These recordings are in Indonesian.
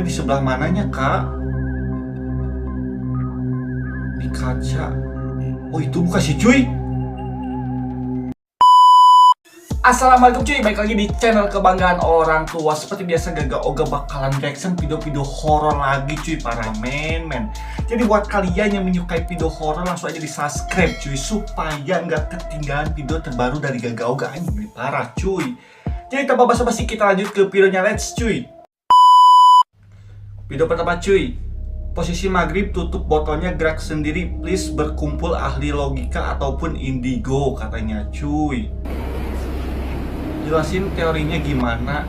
Hantunya di sebelah mananya, Kak? Di kaca. Oh, itu bukan si cuy. Assalamualaikum cuy, balik lagi di channel kebanggaan orang tua. Seperti biasa Gaga Oga bakalan reaction video-video horor lagi cuy, para men. Jadi buat kalian yang menyukai video horor langsung aja di subscribe cuy, supaya nggak ketinggalan video terbaru dari Gaga Oga. Ini parah cuy. Jadi tanpa basa-basi kita lanjut ke videonya, let's cuy. Video pertama cuy. Posisi maghrib, tutup botolnya, gerak sendiri, please berkumpul ahli logika ataupun indigo katanya cuy. Jelasin teorinya gimana.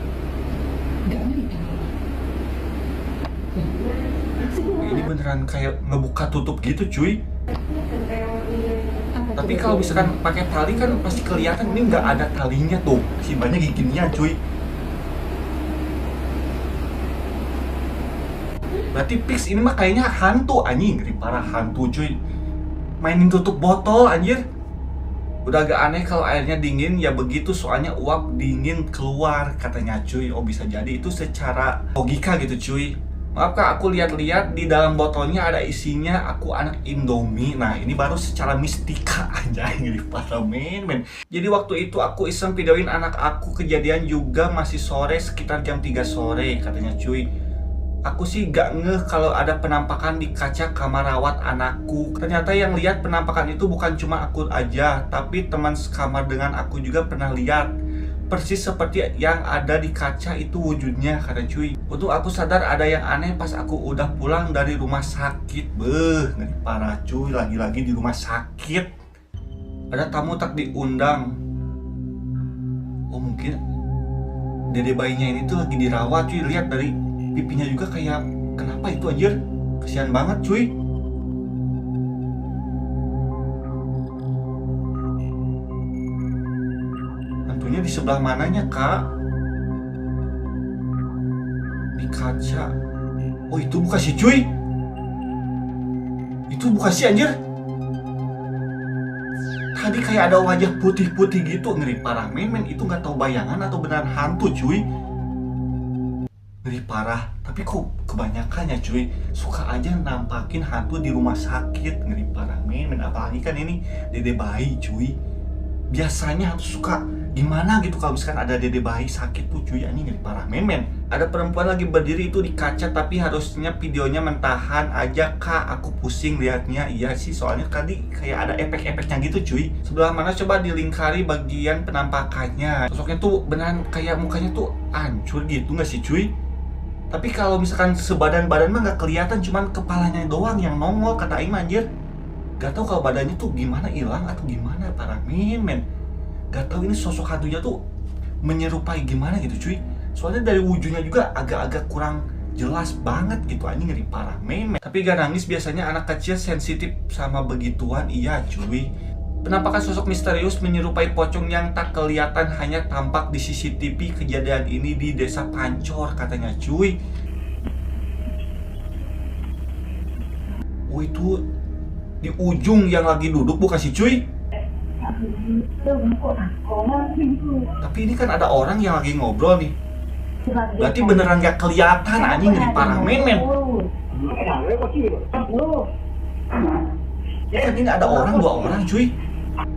Ini beneran kayak ngebuka tutup gitu cuy. Tapi kalau misalkan pakai tali kan pasti kelihatan. Ini nggak ada talinya tuh, simpannya ginian cuy. Berarti fix ini mah kayaknya hantu anjing, ngeri parah, hantu cuy. Mainin tutup botol anjir. Udah agak aneh kalau airnya dingin, ya begitu soalnya uap dingin keluar katanya cuy. Oh bisa jadi itu secara logika gitu cuy. Maaf kak, aku lihat-lihat di dalam botolnya ada isinya aku anak Indomie. Nah ini baru secara mistika aja ini para men. Jadi waktu itu aku iseng videoin anak aku, kejadian juga masih sore sekitar jam 3 sore katanya cuy. Aku sih gak ngeh kalau ada penampakan di kaca kamar rawat anakku. Ternyata yang lihat penampakan itu bukan cuma aku aja, tapi teman sekamar dengan aku juga pernah lihat. Persis seperti yang ada di kaca itu wujudnya, kata cuy. Untung aku sadar ada yang aneh pas aku udah pulang dari rumah sakit. Ngeri parah cuy, lagi-lagi di rumah sakit. Ada tamu tak diundang. Oh mungkin dede bayinya ini tuh lagi dirawat cuy. Lihat dari pipinya juga kayak kenapa itu anjir, kesian banget cuy. Hantunya di sebelah mananya kak? Di kaca. Oh itu bukan si cuy. Itu bukan si anjir. Tadi kayak ada wajah putih-putih gitu, ngeri parah men. Itu nggak tahu bayangan atau beneran hantu cuy. Ngeri parah, tapi kok kebanyakannya cuy suka aja nampakin hantu di rumah sakit. Ngeri parah men, apalagi kan ini dede bayi cuy. Biasanya hantu suka gimana gitu kalau misalkan ada dede bayi sakit tuh cuy. Ini ngeri parah men. Ada perempuan lagi berdiri itu di kaca, tapi harusnya videonya mentahan aja kak, aku pusing liatnya. Iya sih, soalnya tadi kayak ada efek-efeknya gitu cuy. Sebelah mana coba dilingkari bagian penampakannya. Sosoknya tuh beneran kayak mukanya tuh hancur gitu nggak sih cuy? Tapi kalau misalkan sebadan-badan mah nggak kelihatan, cuman kepalanya doang yang nongol kata Aing anjir. Gak tau kalau badannya tuh gimana, hilang atau gimana para men. Gak tau ini sosok hantunya tuh menyerupai gimana gitu cuy. Soalnya dari wujudnya juga agak-agak kurang jelas banget gitu, anjing ngeri parah men. Tapi gak nangis, biasanya anak kecil sensitif sama begituan, iya cuy. Penampakan sosok misterius menyerupai pocong yang tak kelihatan hanya tampak di CCTV kejadian ini di desa Pancor katanya cuy. Oh itu di ujung yang lagi duduk bukan si cuy. Tapi ini kan ada orang yang lagi ngobrol nih. Berarti beneran gak kelihatan anjing, ngeri parah men. Ya kan ini ada orang, 2 orang cuy.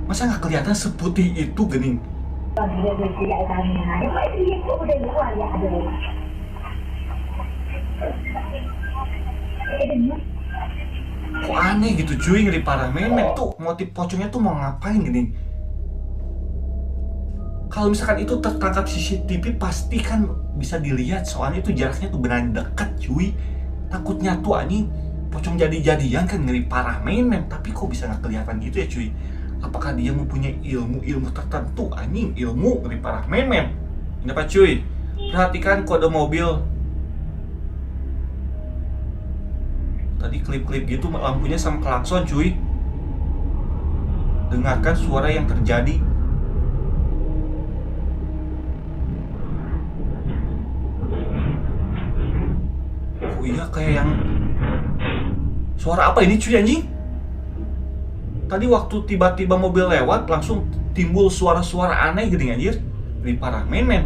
Masa nggak kelihatan seputih itu gening? Kok aneh gitu cuy, ngeri parah memet tuh. Motif pocongnya tuh mau ngapain gini? Kalau misalkan itu tertangkap CCTV pasti kan bisa dilihat, soalnya itu jaraknya tuh beneran dekat cuy. Takutnya tuh anjing pocong jadi-jadian kan, ngeri parah memet. Tapi kok bisa nggak kelihatan gitu ya cuy? Apakah dia mempunyai ilmu tertentu anjing, ilmu ngeri parah men. Ini apa cuy? Perhatikan kode mobil. Tadi klip-klip gitu lampunya sama klakson cuy. Dengarkan suara yang terjadi. Oh iya kayak yang suara apa ini cuy anjing? Tadi waktu tiba-tiba mobil lewat langsung timbul suara-suara aneh gitu anjir. Ngeri parah men.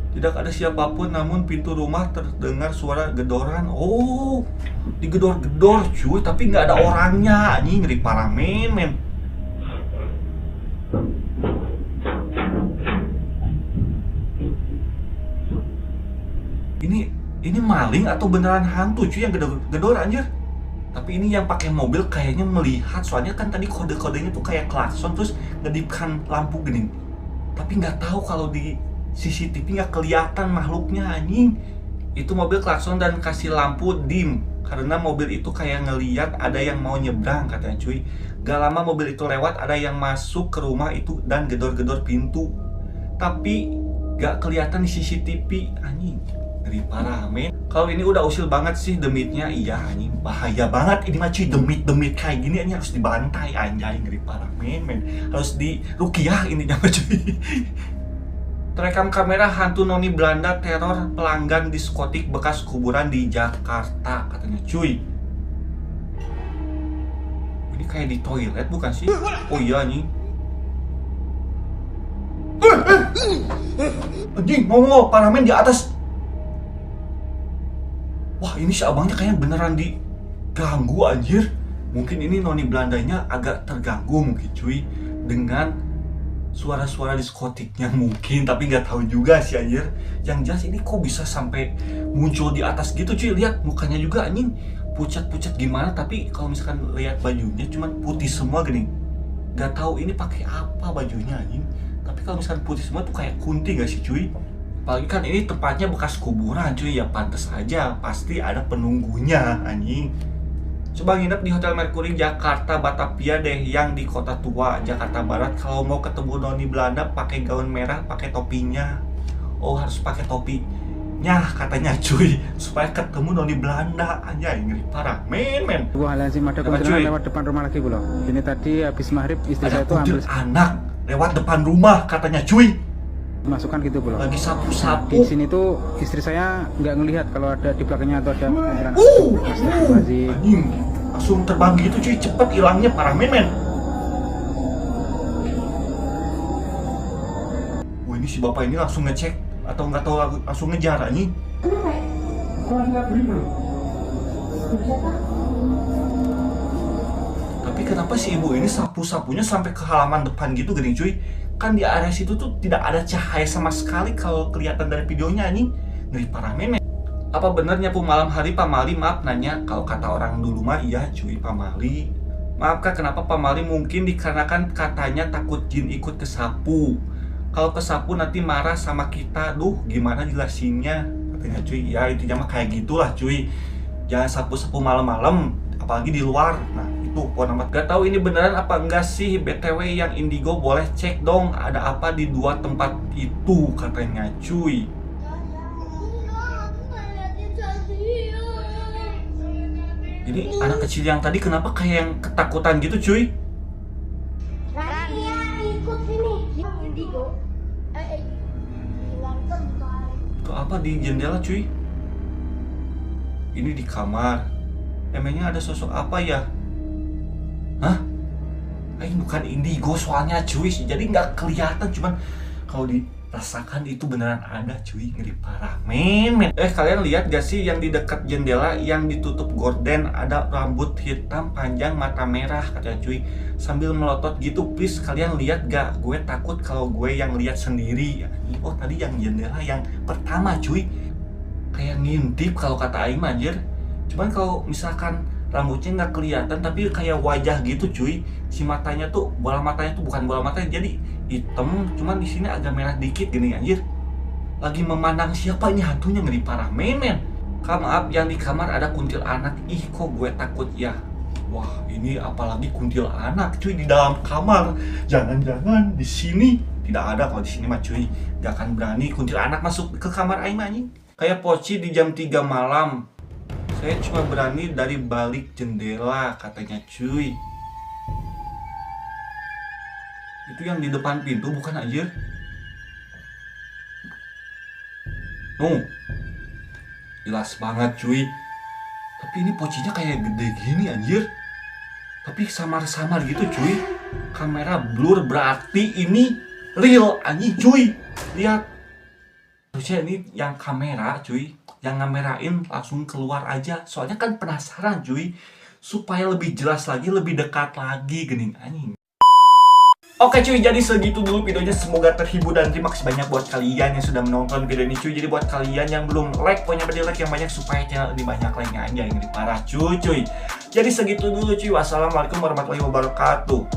Tidak ada siapapun, namun pintu rumah terdengar suara gedoran. Oh, digedor-gedor cuy, tapi nggak ada orangnya. Anjing, ngeri parah men. Ini maling atau beneran hantu cuy yang gedor-gedor anjir. Tapi ini yang pakai mobil kayaknya melihat, soalnya kan tadi kode-kodenya tuh kayak klakson terus ngedipkan lampu gini. Tapi nggak tahu kalau di CCTV nggak kelihatan makhluknya anjing. Itu mobil klakson dan kasih lampu dim karena mobil itu kayak ngeliat ada yang mau nyebrang katanya cuy. Gak lama mobil itu lewat, ada yang masuk ke rumah itu dan gedor-gedor pintu. Tapi gak kelihatan di CCTV anjing. Ngeri parah men. Kalau ini udah usil banget sih demitnya. Iya anjing, bahaya banget ini mah cuy. Demit kayak gini ini harus dibantai anjay. Ngeri parah men. Harus di rukiah ini mah cuy. Terekam kamera hantu noni Belanda teror pelanggan diskotik bekas kuburan di Jakarta katanya cuy. Ini kayak di toilet bukan sih? Oh iya nih. Anjing, ngomong parah men di atas. Wah ini si abangnya kayaknya beneran diganggu anjir. Mungkin ini noni Belandanya agak terganggu mungkin cuy dengan suara-suara diskotiknya mungkin, tapi nggak tahu juga sih anjir. Yang jelas ini kok bisa sampai muncul di atas gitu cuy. Lihat mukanya juga anjing pucat-pucat gimana, tapi kalau misalkan lihat bajunya cuman putih semua gini. Nggak tahu ini pakai apa bajunya anjing. Tapi kalau misalkan putih semua tuh kayak kunti gak sih cuy? Apalagi kan ini tempatnya bekas kuburan cuy, ya pantas aja pasti ada penunggunya anjing. Coba nginep di Hotel Mercury Jakarta Batavia deh yang di Kota Tua Jakarta Barat. Kalau mau ketemu noni Belanda pakai gaun merah, pakai topinya. Oh harus pakai topinya katanya cuy supaya ketemu noni Belanda aja. Ngeri parah men. Gua lazim ada kuntilanak lewat depan rumah lagi belum? Ini tadi habis maghrib istri saya ada tuh ambil anak lewat depan rumah katanya cuy. masukan gitu belum? Lagi sapu-sapu. Di sini tuh istri saya nggak ngelihat kalau ada di belakangnya atau ada kuntilanak. Astagfirullahaladzim. Anjing, langsung terbang gitu cuy, cepet hilangnya parah men. Wah ini si bapak ini langsung ngecek atau nggak tahu langsung ngejar anjing. Tapi kenapa si ibu ini sapu-sapunya sampai ke halaman depan gitu gini cuy? Kan di area situ tuh tidak ada cahaya sama sekali kalau kelihatan dari videonya anjing. Ngeri parah men. Apa bener nyapu malam hari Pak Mali? Maaf nanya, kalau kata orang dulu mah iya cuy Pak Mali. Maaf kak, kenapa Pak Mali? Mungkin dikarenakan katanya takut jin ikut kesapu. Kalau kesapu nanti marah sama kita. Duh gimana jelasinnya katanya cuy. Ya intinya mah kayak gitulah cuy. Jangan sapu-sapu malam-malam, apalagi di luar. Nah itu pohon amat. Gak tahu ini beneran apa enggak sih. BTW yang Indigo boleh cek dong ada apa di dua tempat itu katanya cuy. Jadi anak kecil yang tadi kenapa kayak yang ketakutan gitu cuy? Tadi yang ikut sini, yang Indigo. Hilang tempat. Itu apa di jendela cuy? Ini di kamar. Emangnya ada sosok apa ya? Hah? Ini bukan Indigo soalnya cuy. Jadi nggak kelihatan, cuman kalau dirasakan itu beneran ada cuy. Ngeri parah men. Kalian lihat gak sih yang di dekat jendela yang ditutup gorden ada rambut hitam panjang mata merah katanya cuy, sambil melotot gitu. Please kalian lihat gak? Gue takut kalau gue yang lihat sendiri. Oh tadi yang jendela yang pertama cuy, kayak ngintip kalau kata Aing anjir. Cuman kalau misalkan rambutnya nggak kelihatan tapi kayak wajah gitu cuy. Si matanya tuh, bola matanya tuh bukan bola matanya, jadi hitam, cuman di sini agak merah dikit gini anjir. Lagi memandang siapa ini hantunya, ngeri parah men. Maaf yang di kamar ada kuntilanak. Ih kok gue takut ya. Wah ini apalagi kuntilanak cuy di dalam kamar. Jangan-jangan di sini tidak ada. Kalau di sini mah cuy gak akan berani kuntilanak masuk ke kamar Aing anjing. Kayak Poci di jam 3 malam. Saya cuma berani dari balik jendela katanya cuy. Itu yang di depan pintu bukan anjir? Jelas banget cuy. Tapi ini pocinya kayak gede gini anjir. Tapi samar-samar gitu cuy. Kamera blur berarti ini real anjing cuy. Lihat. harusnya ini yang kamera cuy, yang ngamerain langsung keluar aja, soalnya kan penasaran cuy, supaya lebih jelas lagi, lebih dekat lagi gening anjing. Oke cuy, jadi segitu dulu videonya, semoga terhibur dan terima kasih banyak buat kalian yang sudah menonton video ini cuy. Jadi buat kalian yang belum like, pokoknya beri like yang banyak supaya channel ini banyak like-nya aja yang parah cuy. Jadi segitu dulu cuy, wassalamualaikum warahmatullahi wabarakatuh.